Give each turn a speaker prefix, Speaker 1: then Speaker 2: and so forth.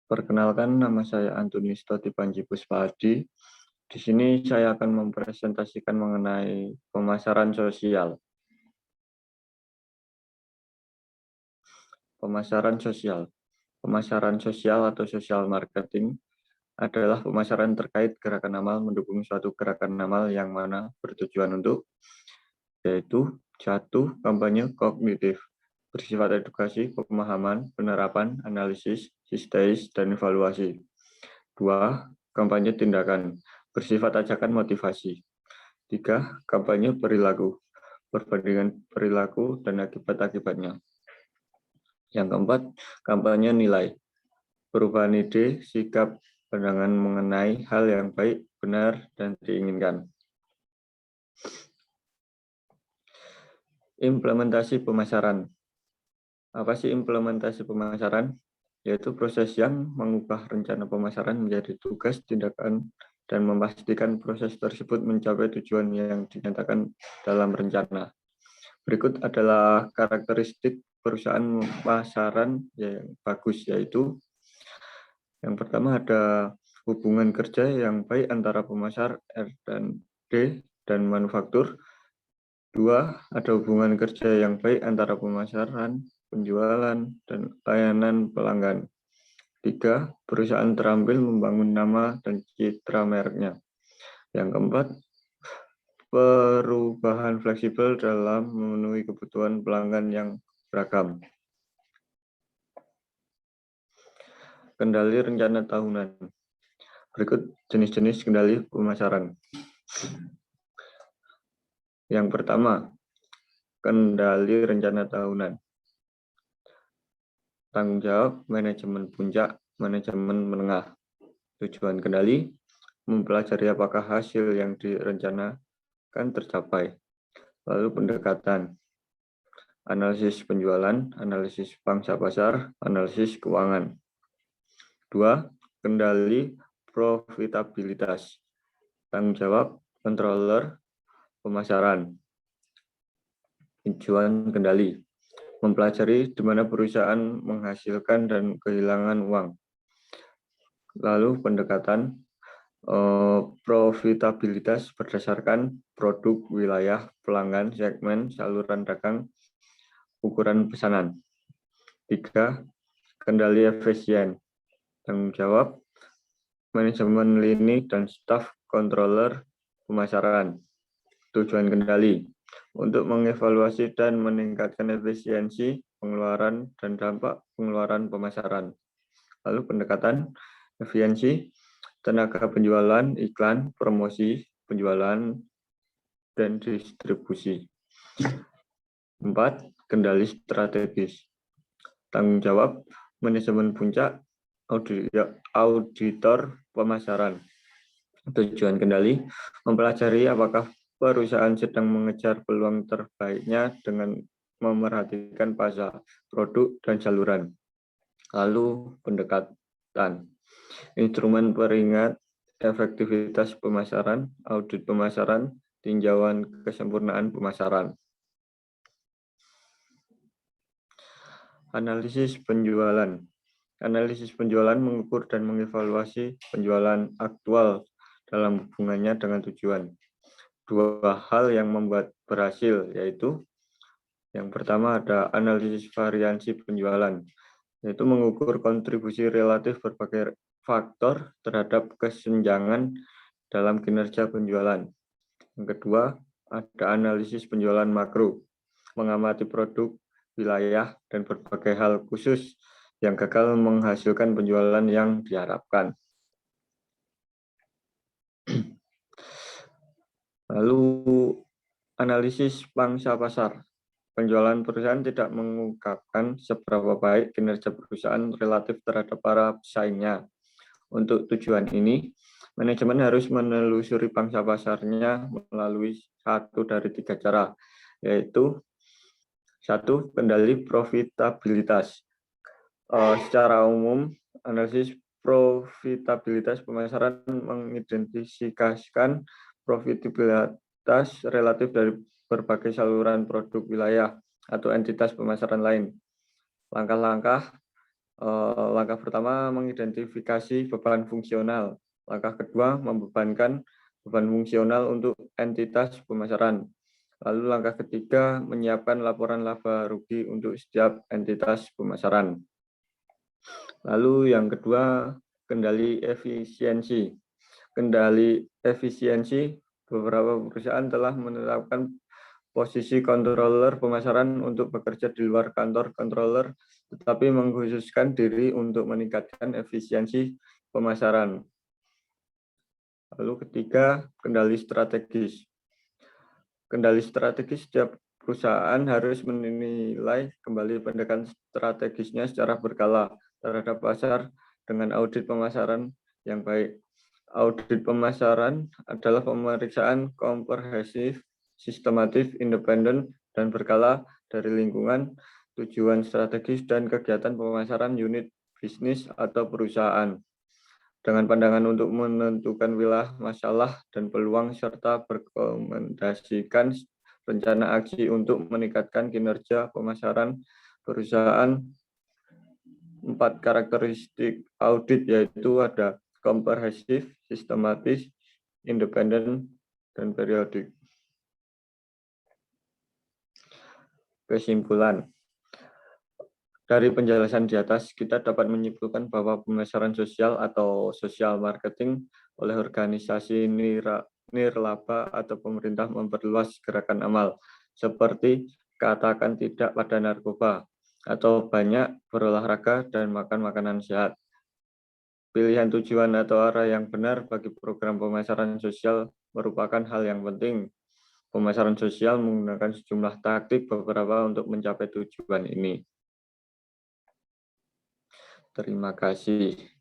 Speaker 1: Perkenalkan, nama saya Antoni Stoti Panji Puspadi. Di sini saya akan mempresentasikan mengenai pemasaran sosial. Pemasaran sosial. Pemasaran sosial atau social marketing adalah pemasaran terkait gerakan amal mendukung suatu gerakan amal yang mana bertujuan untuk, yaitu satu, kampanye kognitif, bersifat edukasi, pemahaman, penerapan, analisis, histeis, dan evaluasi. 2. Kampanye tindakan, bersifat ajakan motivasi. 3. Kampanye perilaku, perbandingan perilaku dan akibat-akibatnya. Yang keempat, kampanye nilai, perubahan ide, sikap, pandangan mengenai hal yang baik, benar, dan diinginkan. Implementasi pemasaran. Apa sih implementasi pemasaran? Yaitu proses yang mengubah rencana pemasaran menjadi tugas, tindakan, dan memastikan proses tersebut mencapai tujuan yang dinyatakan dalam rencana. Berikut adalah karakteristik perusahaan pemasaran yang bagus, yaitu yang pertama ada hubungan kerja yang baik antara pemasar R&D dan manufaktur. 2. Ada hubungan kerja yang baik antara pemasaran, penjualan, dan layanan pelanggan. 3. Perusahaan terampil membangun nama dan citra mereknya. Yang keempat, perubahan fleksibel dalam memenuhi kebutuhan pelanggan yang beragam. Kendali rencana tahunan. Berikut jenis-jenis kendali pemasaran. Yang pertama, kendali rencana tahunan. Tanggung jawab manajemen puncak, manajemen menengah. Tujuan kendali, mempelajari apakah hasil yang direncanakan tercapai. Lalu pendekatan, analisis penjualan, analisis pangsa pasar, analisis keuangan. 2. Kendali profitabilitas. Tanggung jawab controller pemasaran. Tujuan kendali, mempelajari di mana perusahaan menghasilkan dan kehilangan uang. Lalu pendekatan profitabilitas berdasarkan produk, wilayah, pelanggan, segmen, saluran dagang, ukuran pesanan. 3. Kendali efisien. Tanggung jawab manajemen lini dan staf controller pemasaran. Tujuan kendali, untuk mengevaluasi dan meningkatkan efisiensi pengeluaran dan dampak pengeluaran pemasaran. Lalu pendekatan efisiensi, tenaga penjualan, iklan, promosi, penjualan, dan distribusi. 4. Kendali strategis. Tanggung jawab manajemen puncak, auditor pemasaran. Tujuan kendali, mempelajari apakah perusahaan sedang mengejar peluang terbaiknya dengan memerhatikan pasar, produk, dan saluran. Lalu pendekatan, instrumen peringat efektivitas pemasaran, audit pemasaran, tinjauan kesempurnaan pemasaran. Analisis penjualan. Analisis penjualan mengukur dan mengevaluasi penjualan aktual dalam hubungannya dengan tujuan. 2 hal yang membuat berhasil, yaitu yang pertama ada analisis variansi penjualan, yaitu mengukur kontribusi relatif berbagai faktor terhadap kesenjangan dalam kinerja penjualan. Yang kedua, ada analisis penjualan makro, mengamati produk, wilayah, dan berbagai hal khusus yang gagal menghasilkan penjualan yang diharapkan. Lalu, analisis pangsa pasar. Penjualan perusahaan tidak mengungkapkan seberapa baik kinerja perusahaan relatif terhadap para pesaingnya. Untuk tujuan ini, manajemen harus menelusuri pangsa pasarnya melalui 1 dari 3 cara, yaitu 1. Kendali profitabilitas. Secara umum, analisis profitabilitas pemasaran mengidentifikasikan profitabilitas relatif dari berbagai saluran produk, wilayah, atau entitas pemasaran lain. Langkah-langkah Langkah pertama, mengidentifikasi beban fungsional. Langkah kedua, membebankan beban fungsional untuk entitas pemasaran. Lalu langkah ketiga, menyiapkan laporan laba rugi untuk setiap entitas pemasaran. Lalu yang kedua, kendali efisiensi. Kendali efisiensi, beberapa perusahaan telah menetapkan posisi controller pemasaran untuk bekerja di luar kantor controller, tetapi mengkhususkan diri untuk meningkatkan efisiensi pemasaran. Lalu ketiga, kendali strategis. Kendali strategis, setiap perusahaan harus menilai kembali pendekatan strategisnya secara berkala terhadap pasar dengan audit pemasaran yang baik. Audit pemasaran adalah pemeriksaan komprehensif, sistematif, independen, dan berkala dari lingkungan, tujuan strategis, dan kegiatan pemasaran unit bisnis atau perusahaan. Dengan pandangan untuk menentukan wilayah masalah dan peluang, serta merekomendasikan rencana aksi untuk meningkatkan kinerja pemasaran perusahaan. 4 karakteristik audit yaitu ada komprehensif, sistematis, independen, dan periodik. Kesimpulan. Dari penjelasan di atas, kita dapat menyimpulkan bahwa pemasaran sosial atau social marketing oleh organisasi nirlaba atau pemerintah memperluas gerakan amal, seperti katakan tidak pada narkoba, atau banyak berolahraga dan makan makanan sehat. Pilihan tujuan atau arah yang benar bagi program pemasaran sosial merupakan hal yang penting. Pemasaran sosial menggunakan sejumlah taktik beberapa untuk mencapai tujuan ini. Terima kasih.